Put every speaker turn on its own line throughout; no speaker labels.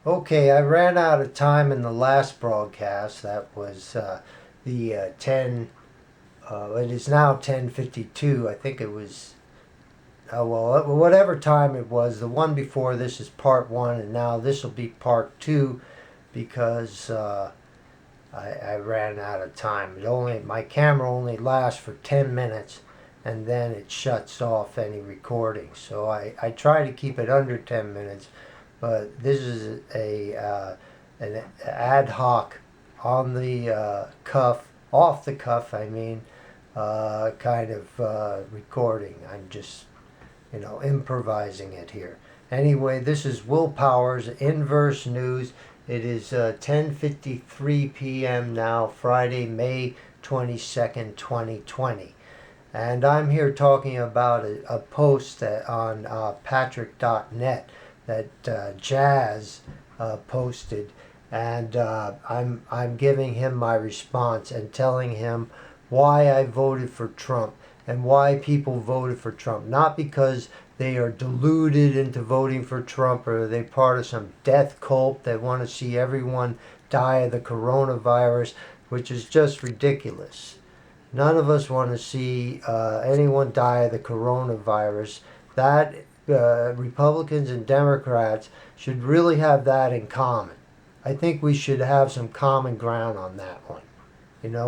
Okay, I ran out of time in the last broadcast. That was the 10. It is now 10:52. I think it was. Well, whatever time it was. The one before this is part one, and now this will be part two, because I ran out of time. My camera only lasts for 10 minutes, and then it shuts off any recording. So I try to keep it under 10 minutes. But this is an ad hoc, on the cuff, off the cuff, kind of recording. I'm just, improvising it here. Anyway, this is Willpower's Inverse News. It is 10:53 p.m. now, Friday, May 22nd, 2020. And I'm here talking about a post on patrick.net that Jazz posted, and I'm giving him my response and telling him why I voted for Trump and why people voted for Trump. Not because they are deluded into voting for Trump or they're part of some death cult that want to see everyone die of the coronavirus, which is just ridiculous. None of us want to see anyone die of the coronavirus. That Republicans and Democrats should really have that in common. I think we should have some common ground on that one.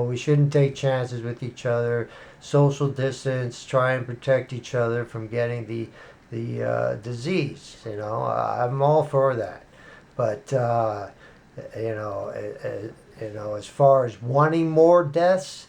We shouldn't take chances with each other, social distance, try and protect each other from getting the disease. I'm all for that. But, as far as wanting more deaths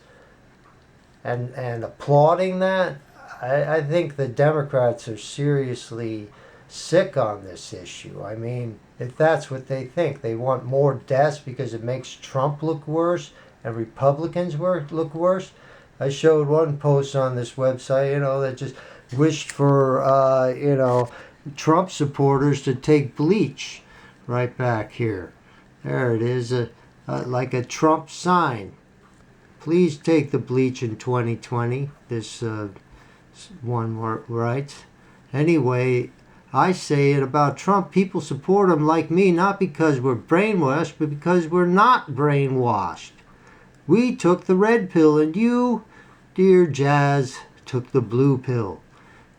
and applauding that, I think the Democrats are seriously sick on this issue. I mean, if that's what they think, they want more deaths because it makes Trump look worse and Republicans look worse. I showed one post on this website, that just wished for, Trump supporters to take bleach right back here. There it is, like a Trump sign. Please take the bleach in 2020. This one writes. Anyway, I say it about Trump. People support him like me, not because we're brainwashed, but because we're not brainwashed. We took the red pill, and you, dear Jazz, took the blue pill.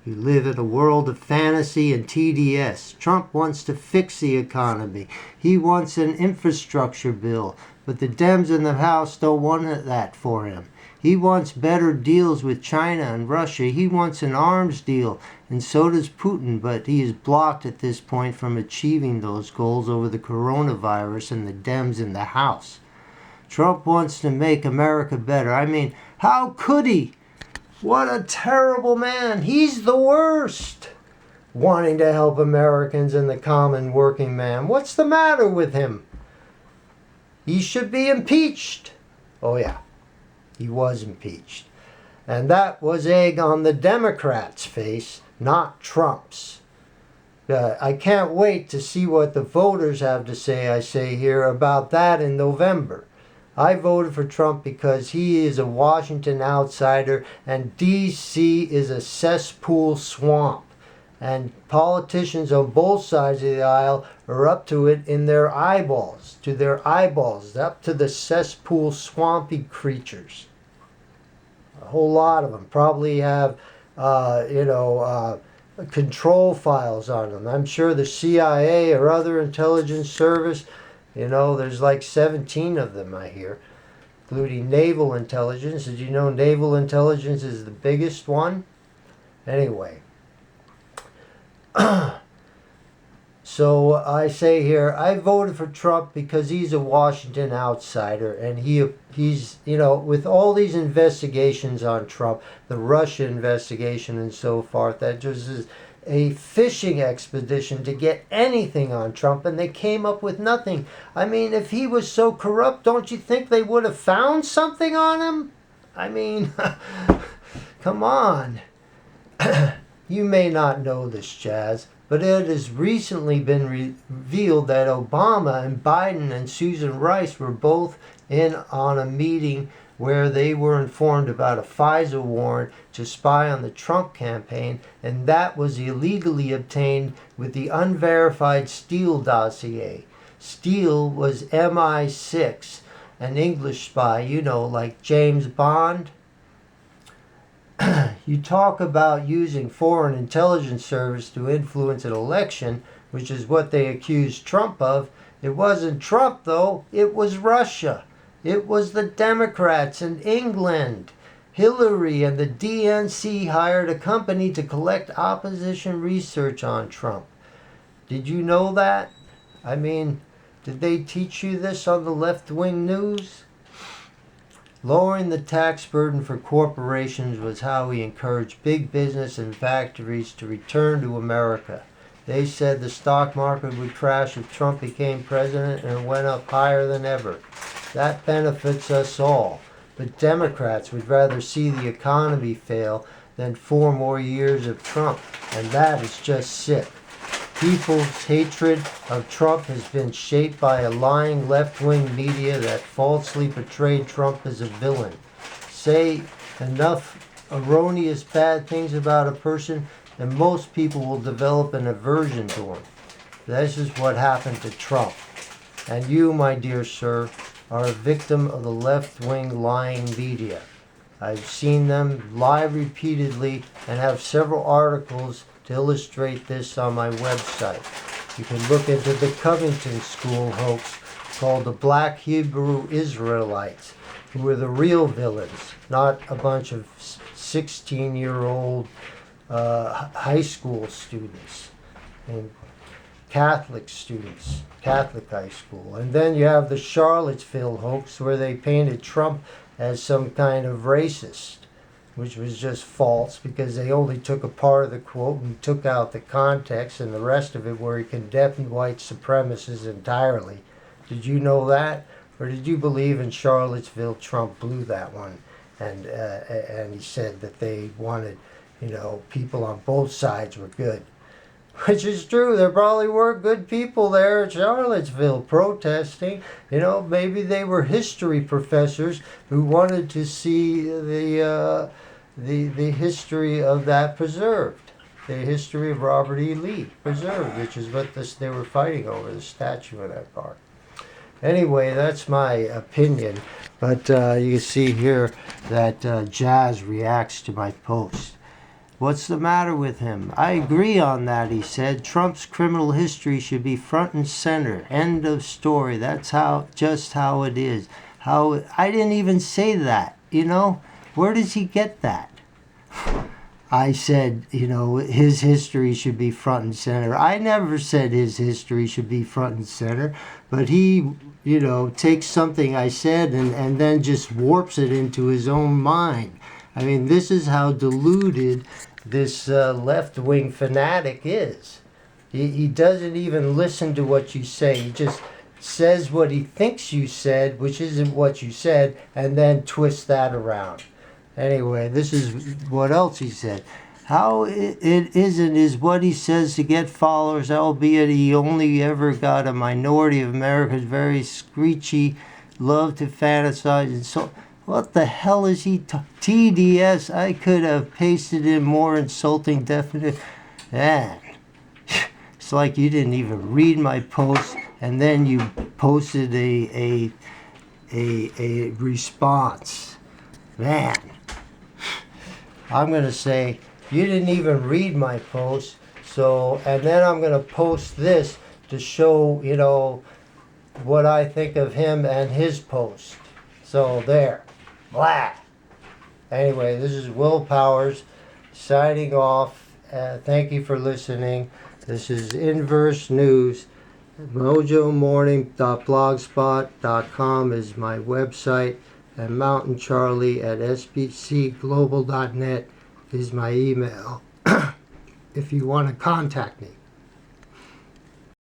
You live in a world of fantasy and TDS. Trump wants to fix the economy. He wants an infrastructure bill, but the Dems in the House don't want that for him. He wants better deals with China and Russia. He wants an arms deal, and so does Putin, but he is blocked at this point from achieving those goals over the coronavirus and the Dems in the House. Trump wants to make America better. I mean, how could he? What a terrible man. He's the worst. Wanting to help Americans and the common working man. What's the matter with him? He should be impeached. Oh, yeah. He was impeached. And that was egg on the Democrats' face, not Trump's. I can't wait to see what the voters have to say, I say here, about that in November. I voted for Trump because he is a Washington outsider and D.C. is a cesspool swamp. And politicians on both sides of the aisle are up to it in their eyeballs, up to the cesspool swampy creatures. A whole lot of them probably have, control files on them. I'm sure the CIA or other intelligence service, there's like 17 of them, I hear, including naval intelligence. Did you know naval intelligence is the biggest one? Anyway. So I say here, I voted for Trump because he's a Washington outsider, and he's, with all these investigations on Trump, the Russia investigation and so forth, that just is a fishing expedition to get anything on Trump, and they came up with nothing. I mean, if he was so corrupt, don't you think they would have found something on him? I mean, come on. You may not know this, Jazz, but it has recently been revealed that Obama and Biden and Susan Rice were both in on a meeting where they were informed about a FISA warrant to spy on the Trump campaign, and that was illegally obtained with the unverified Steele dossier. Steele was MI6, an English spy, you know, like James Bond. You talk about using foreign intelligence service to influence an election, which is what they accused Trump of. It wasn't Trump, though. It was Russia. It was the Democrats in England. Hillary and the DNC hired a company to collect opposition research on Trump. Did you know that? I mean, did they teach you this on the left-wing news? Lowering the tax burden for corporations was how he encouraged big business and factories to return to America. They said the stock market would crash if Trump became president, and it went up higher than ever. That benefits us all. But Democrats would rather see the economy fail than 4 more years of Trump, and that is just sick. People's hatred of Trump has been shaped by a lying left-wing media that falsely portrayed Trump as a villain. Say enough erroneous bad things about a person, and most people will develop an aversion to him. This is what happened to Trump. And you, my dear sir, are a victim of the left-wing lying media. I've seen them lie repeatedly and have several articles to illustrate this on my website. You can look into the Covington School hoax called the Black Hebrew Israelites, who were the real villains, not a bunch of 16-year-old high school students and Catholic students, Catholic high school. And then you have the Charlottesville hoax, where they painted Trump as some kind of racist, which was just false because they only took a part of the quote and took out the context, and the rest of it where he condemned white supremacists entirely. Did you know that? Or did you believe in Charlottesville Trump blew that one? And he said that they wanted, people on both sides were good. Which is true. There probably were good people there at Charlottesville protesting. Maybe they were history professors who wanted to see the history of that preserved. The history of Robert E. Lee preserved, which is what they were fighting over, the statue in that park. Anyway, that's my opinion. But you can see here that Jazz reacts to my post. What's the matter with him? I agree on that, he said. Trump's criminal history should be front and center. End of story. That's just how it is. I didn't even say that, Where does he get that? I said, his history should be front and center. I never said his history should be front and center, but he, takes something I said and then just warps it into his own mind. I mean, this is how deluded this left-wing fanatic is. He doesn't even listen to what you say. He just says what he thinks you said, which isn't what you said, and then twists that around. Anyway, this is what else he said. How it isn't is what he says to get followers, albeit he only ever got a minority of Americans very screechy, love to fantasize, and so... What the hell is he TDS? I could have pasted in more insulting definition. Man, it's like you didn't even read my post, and then you posted a response. Man, I'm gonna say you didn't even read my post. And then I'm gonna post this to show what I think of him and his post. So there. Blah. Anyway, this is Will Powers signing off. Thank you for listening. This is Inverse News. MojoMorning.blogspot.com is my website, and Mountain Charlie at sbcglobal.net is my email if you want to contact me.